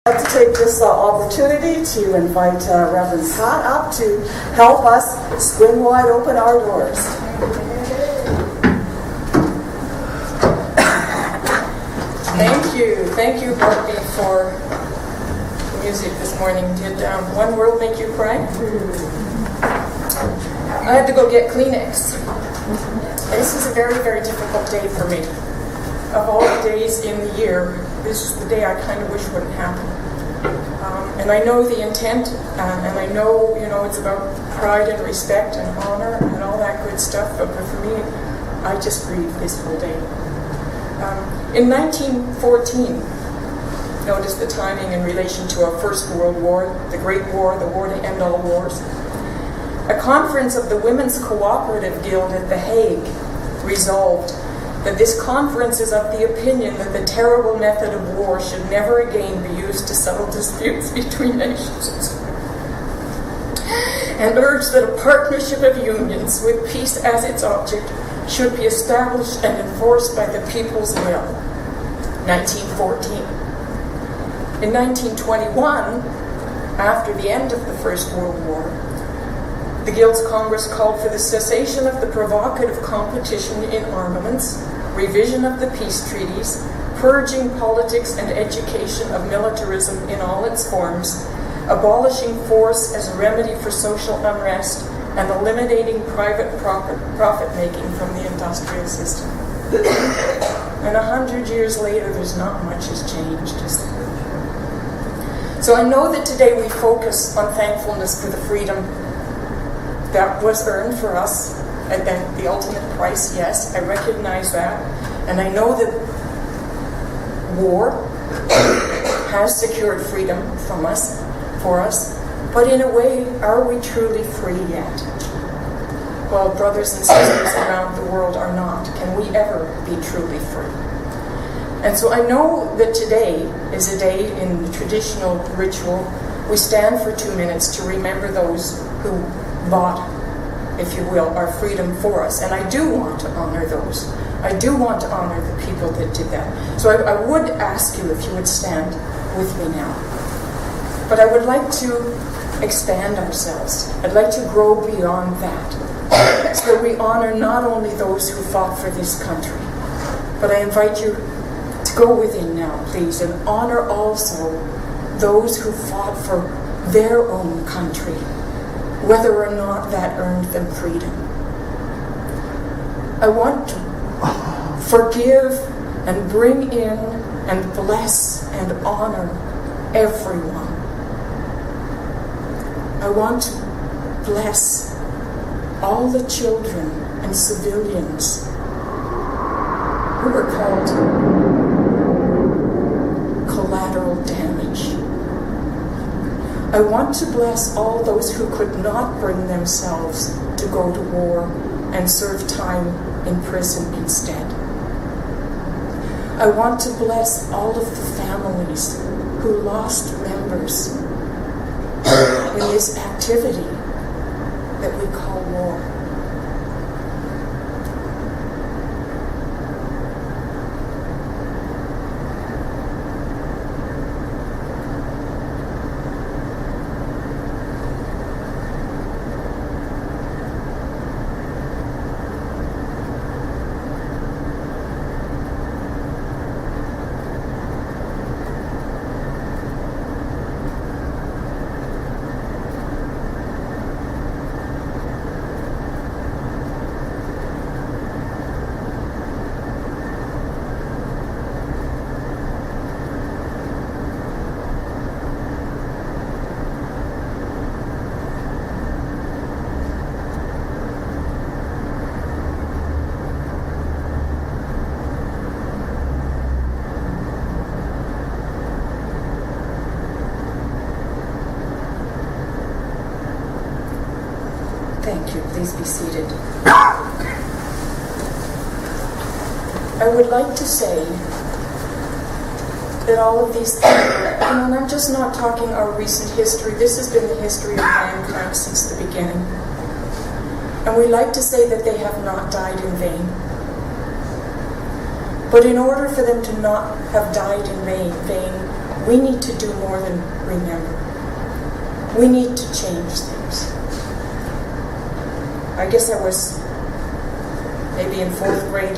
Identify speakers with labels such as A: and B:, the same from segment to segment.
A: I'd like to take this opportunity to invite Reverend Pat up to help us swing wide open our doors.
B: Thank you, Barbie, for the music this morning. Did One World make you cry? I had to go get Kleenex. This is a very, very difficult day for me. Of all the days in the year, this is the day I kind of wish wouldn't happen. And I know the intent, and I know, it's about pride and respect and honor and all that good stuff, but for me, I just grieve this whole day. In 1914, notice the timing in relation to our First World War, the Great War, the war to end all wars. A conference of the Women's Cooperative Guild at The Hague resolved that this conference is of the opinion that the terrible method of war should never again be used to settle disputes between nations, and urged that a partnership of unions with peace as its object should be established and enforced by the people's will. 1914. In 1921, after the end of the First World War, the Guild's Congress called for the cessation of the provocative competition in armaments, revision of the peace treaties, purging politics and education of militarism in all its forms, abolishing force as a remedy for social unrest, and eliminating private profit-making from the industrial system. And 100 years later, there's not much has changed, is there? So I know that today we focus on thankfulness for the freedom that was earned for us, and then the ultimate price, yes, I recognize that. And I know that war has secured freedom for us, but in a way, are we truly free yet? Well, brothers and sisters around the world are not. Can we ever be truly free? And so I know that today is a day in the traditional ritual. We stand for 2 minutes to remember those who bought, if you will, our freedom for us. And I do want to honor those. I do want to honor the people that did that. So I would ask you if you would stand with me now. But I would like to expand ourselves. I'd like to grow beyond that, so that we honor not only those who fought for this country, but I invite you to go within now, please, and honor also those who fought for their own country, whether or not that earned them freedom. I want to forgive and bring in and bless and honor everyone. I want to bless all the children and civilians who were called collateral damage. I want to bless all those who could not bring themselves to go to war and serve time in prison instead. I want to bless all of the families who lost members in this activity that we call war. Thank you. Please be seated. I would like to say that all of these things, and I'm just not talking our recent history, this has been the history of mankind since the beginning. And we like to say that they have not died in vain. But in order for them to not have died in vain, we need to do more than remember. We need to change things. I guess I was maybe in 4th grade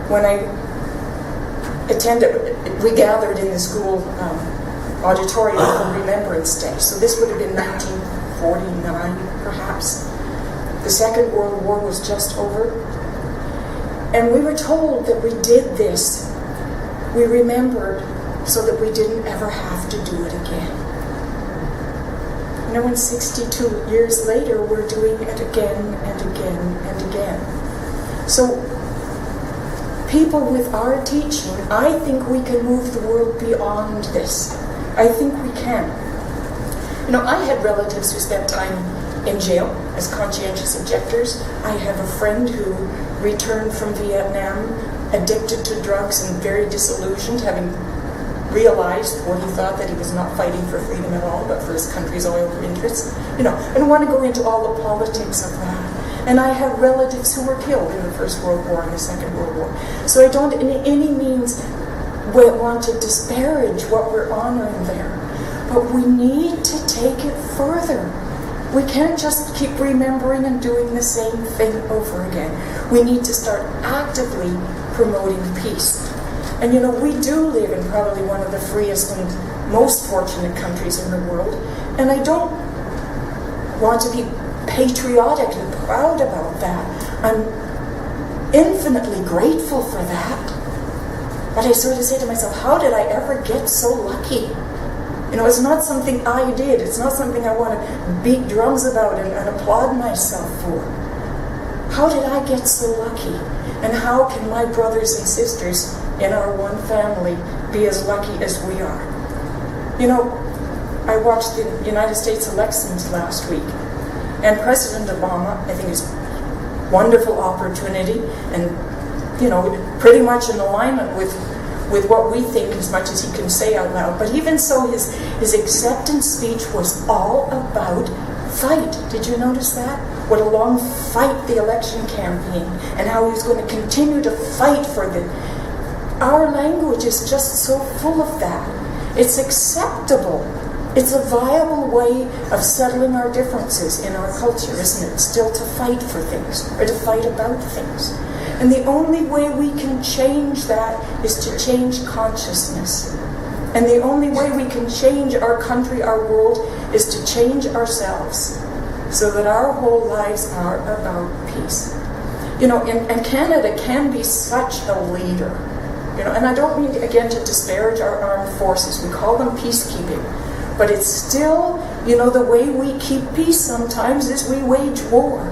B: when I we gathered in the school auditorium for Remembrance Day. So this would have been 1949, perhaps. The Second World War was just over. And we were told that we did this. We remembered so that we didn't ever have to do it again. You know, 62 years later, we're doing it again and again and again. So, people with our teaching, I think we can move the world beyond this. I think we can. You know, I had relatives who spent time in jail as conscientious objectors. I have a friend who returned from Vietnam addicted to drugs and very disillusioned, having realized what he thought, that he was not fighting for freedom at all, but for his country's oil interests. You know, I don't want to go into all the politics of that. And I have relatives who were killed in the First World War and the Second World War. So I don't in any means want to disparage what we're honoring there. But we need to take it further. We can't just keep remembering and doing the same thing over again. We need to start actively promoting peace. And you know, we do live in probably one of the freest and most fortunate countries in the world. And I don't want to be patriotic and proud about that. I'm infinitely grateful for that. But I sort of say to myself, how did I ever get so lucky? You know, it's not something I did. It's not something I want to beat drums about and applaud myself for. How did I get so lucky? And how can my brothers and sisters in our one family be as lucky as we are? You know, I watched the United States elections last week, and President Obama, I think, is a wonderful opportunity and, you know, pretty much in alignment with what we think as much as he can say out loud. But even so, his acceptance speech was all about fight. Did you notice that? What a long fight the election campaign, and how he was going to continue to fight for the... Our language is just so full of that. It's acceptable. It's a viable way of settling our differences in our culture, isn't it? Still to fight for things, or to fight about things. And the only way we can change that is to change consciousness. And the only way we can change our country, our world, is to change ourselves so that our whole lives are about peace. You know, and Canada can be such a leader. You know, and I don't mean, again, to disparage our armed forces. We call them peacekeeping. But it's still, you know, the way we keep peace sometimes is we wage war.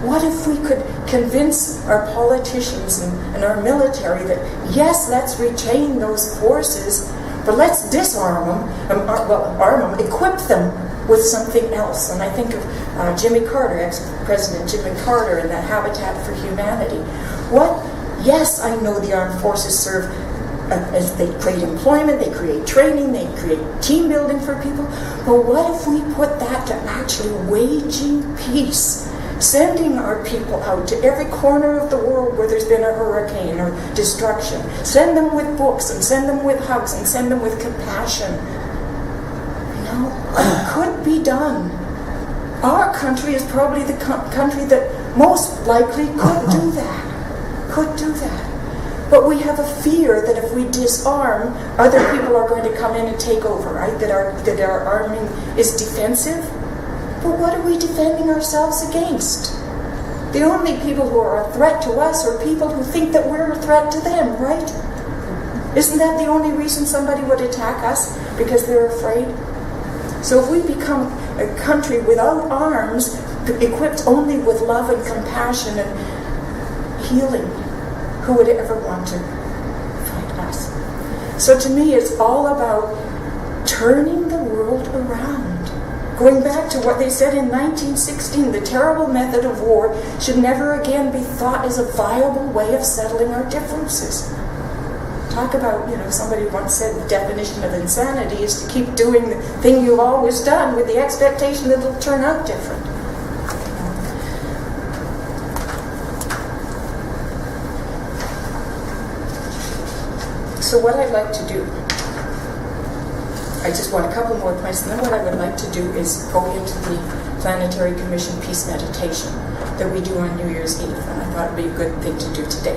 B: What if we could convince our politicians and our military that, yes, let's retain those forces, but let's disarm them, arm them, equip them with something else. And I think of Jimmy Carter, ex-President Jimmy Carter, and that Habitat for Humanity. Yes, I know the armed forces serve as they create employment, they create training, they create team building for people. But what if we put that to actually waging peace? Sending our people out to every corner of the world where there's been a hurricane or destruction. Send them with books, and send them with hugs, and send them with compassion. You know, it could be done. Our country is probably the country that most likely could do that. But we have a fear that if we disarm, other people are going to come in and take over, right? That our arming is defensive. But what are we defending ourselves against? The only people who are a threat to us are people who think that we're a threat to them, right? Isn't that the only reason somebody would attack us? Because they're afraid? So if we become a country without arms, equipped only with love and compassion and healing, who would ever want to fight us? So to me, it's all about turning the world around. Going back to what they said in 1916, the terrible method of war should never again be thought as a viable way of settling our differences. Talk about, you know, somebody once said the definition of insanity is to keep doing the thing you've always done with the expectation that it'll turn out different. So what I'd like to do, I just want a couple more points, and then what I would like to do is go into the Planetary Commission Peace Meditation that we do on New Year's Eve, and I thought it would be a good thing to do today.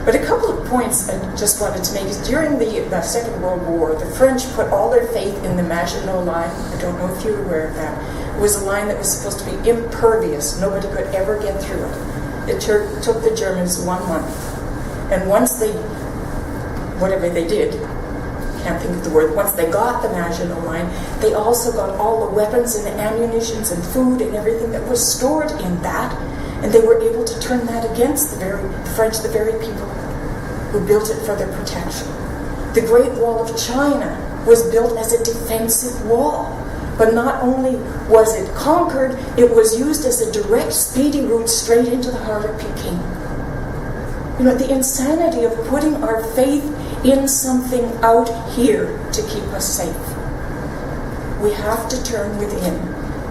B: But a couple of points I just wanted to make is during the Second World War, the French put all their faith in the Maginot Line. I don't know if you're aware of that. It was a line that was supposed to be impervious. Nobody could ever get through it. It took the Germans 1 month. And once they, whatever they did, can't think of the word, once they got the Maginot Line, they also got all the weapons and the ammunitions and food and everything that was stored in that, and they were able to turn that against the French, the very people who built it for their protection. The Great Wall of China was built as a defensive wall, but not only was it conquered, it was used as a direct, speedy route straight into the heart of Peking. You know, the insanity of putting our faith in something out here to keep us safe. We have to turn within.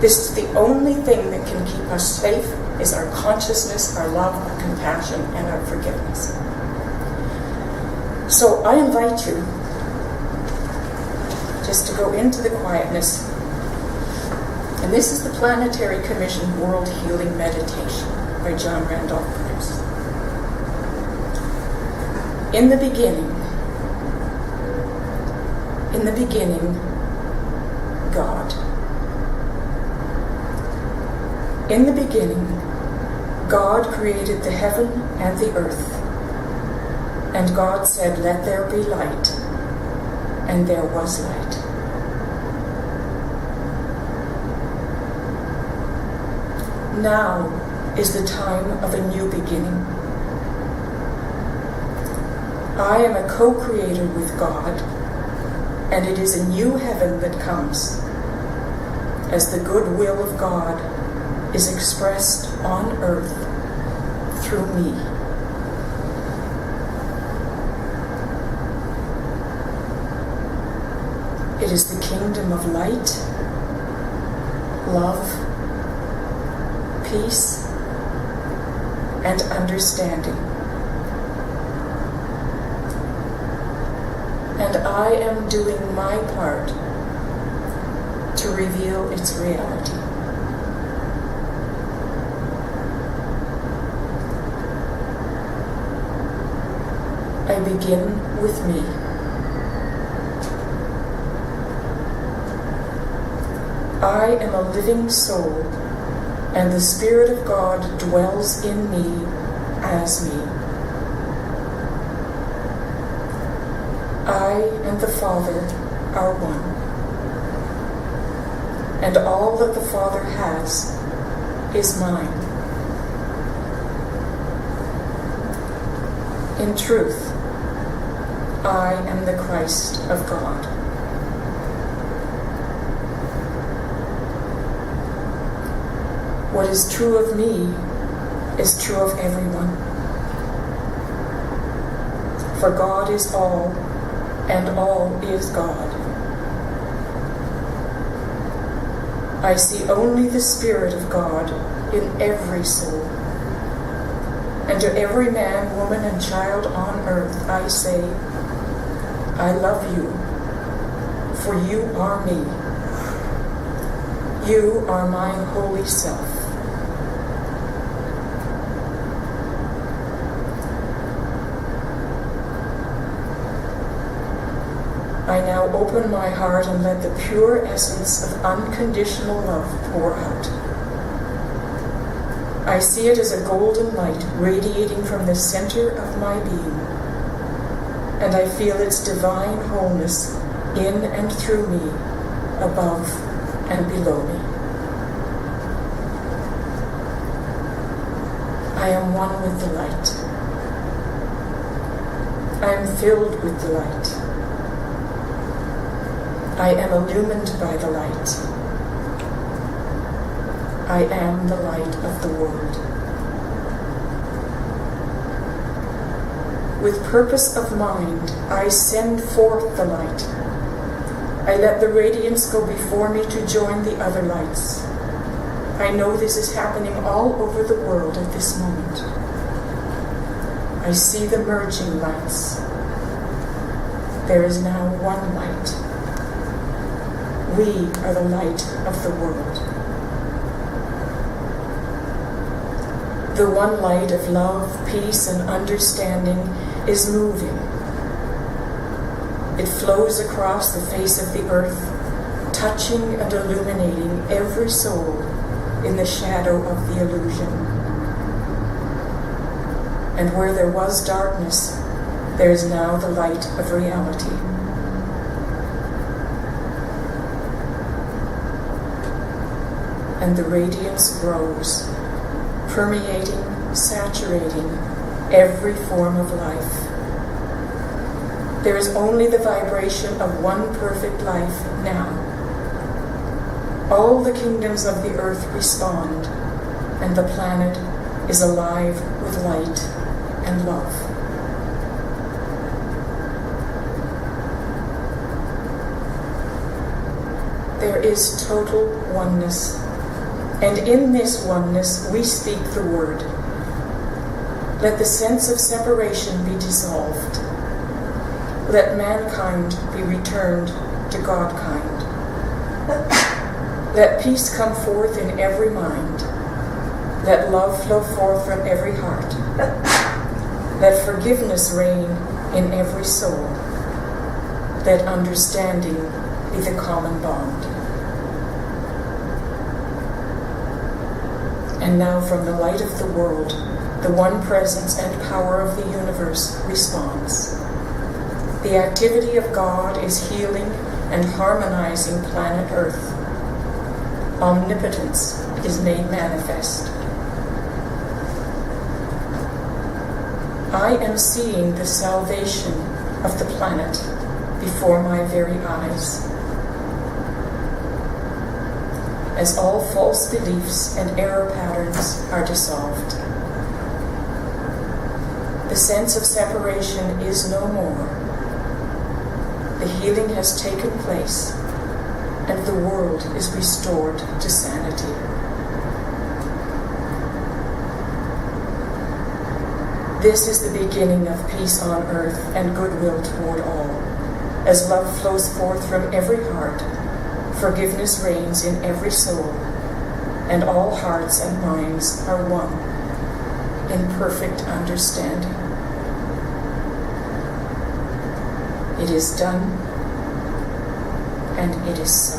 B: This is the only thing that can keep us safe, is our consciousness, our love, our compassion, and our forgiveness. So I invite you just to go into the quietness. And this is the Planetary Commission World Healing Meditation by John Randolph Price. In the beginning, God. In the beginning, God created the heaven and the earth. And God said, "Let there be light." And there was light. Now is the time of a new beginning. I am a co-creator with God, and it is a new heaven that comes as the good will of God is expressed on earth through me. It is the kingdom of light, love, peace, and understanding. And I am doing my part to reveal its reality. I begin with me. I am a living soul, and the Spirit of God dwells in me as me. I and the Father are one, and all that the Father has is mine. In truth, I am the Christ of God. What is true of me is true of everyone. For God is all, and all is God. I see only the Spirit of God in every soul. And to every man, woman, and child on earth I say, I love you, for you are me. You are my holy self. I now open my heart and let the pure essence of unconditional love pour out. I see it as a golden light radiating from the center of my being, and I feel its divine wholeness in and through me, above and below me. I am one with the light. I am filled with the light. I am illumined by the light. I am the light of the world. With purpose of mind, I send forth the light. I let the radiance go before me to join the other lights. I know this is happening all over the world at this moment. I see the merging lights. there is now one light. We are the light of the world. The one light of love, peace, and understanding is moving. It flows across the face of the earth, touching and illuminating every soul in the shadow of the illusion. And where there was darkness, there is now the light of reality. And the radiance grows, permeating, saturating every form of life. There is only the vibration of one perfect life now. All the kingdoms of the earth respond, and the planet is alive with light and love. There is total oneness, and in this oneness we speak the word. Let the sense of separation be dissolved. Let mankind be returned to Godkind. Let peace come forth in every mind. Let love flow forth from every heart. Let forgiveness reign in every soul. Let understanding be the common bond. And now from the light of the world, the one presence and power of the universe responds. The activity of God is healing and harmonizing planet Earth. Omnipotence is made manifest. I am seeing the salvation of the planet before my very eyes. As all false beliefs and error patterns are dissolved. The sense of separation is no more. The healing has taken place, and the world is restored to sanity. This is the beginning of peace on earth and goodwill toward all. As love flows forth from every heart, forgiveness reigns in every soul, and all hearts and minds are one in perfect understanding. It is done, and it is so.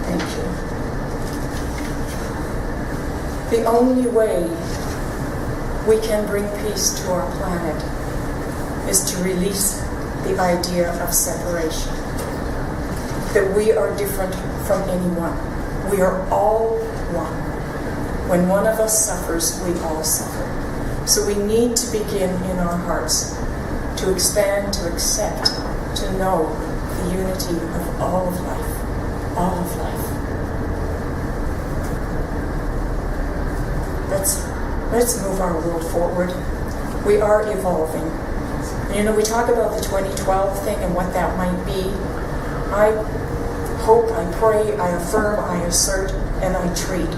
B: Thank you. The only way we can bring peace to our planet is to release the idea of separation. That we are different from anyone. We are all one. When one of us suffers, we all suffer. So we need to begin in our hearts to expand, to accept, to know the unity of all of life. All of life. Let's move our world forward. We are evolving. You know, we talk about the 2012 thing and what that might be. I hope, I pray, I affirm, I assert, and I treat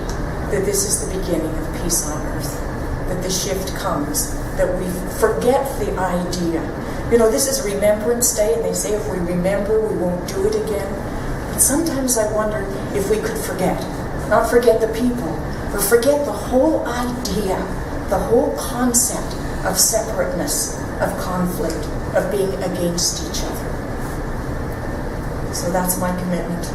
B: that this is the beginning of peace on earth. That the shift comes, that we forget the idea. You know, this is Remembrance Day, and they say if we remember, we won't do it again. But sometimes I wonder if we could forget. Not forget the people, but forget the whole idea, the whole concept of separateness, of conflict, of being against each other. So that's my commitment,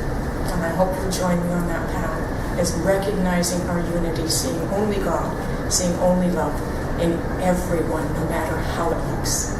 B: and I hope you'll join me on that path, as recognizing our unity, seeing only God, seeing only love in everyone, no matter how it looks.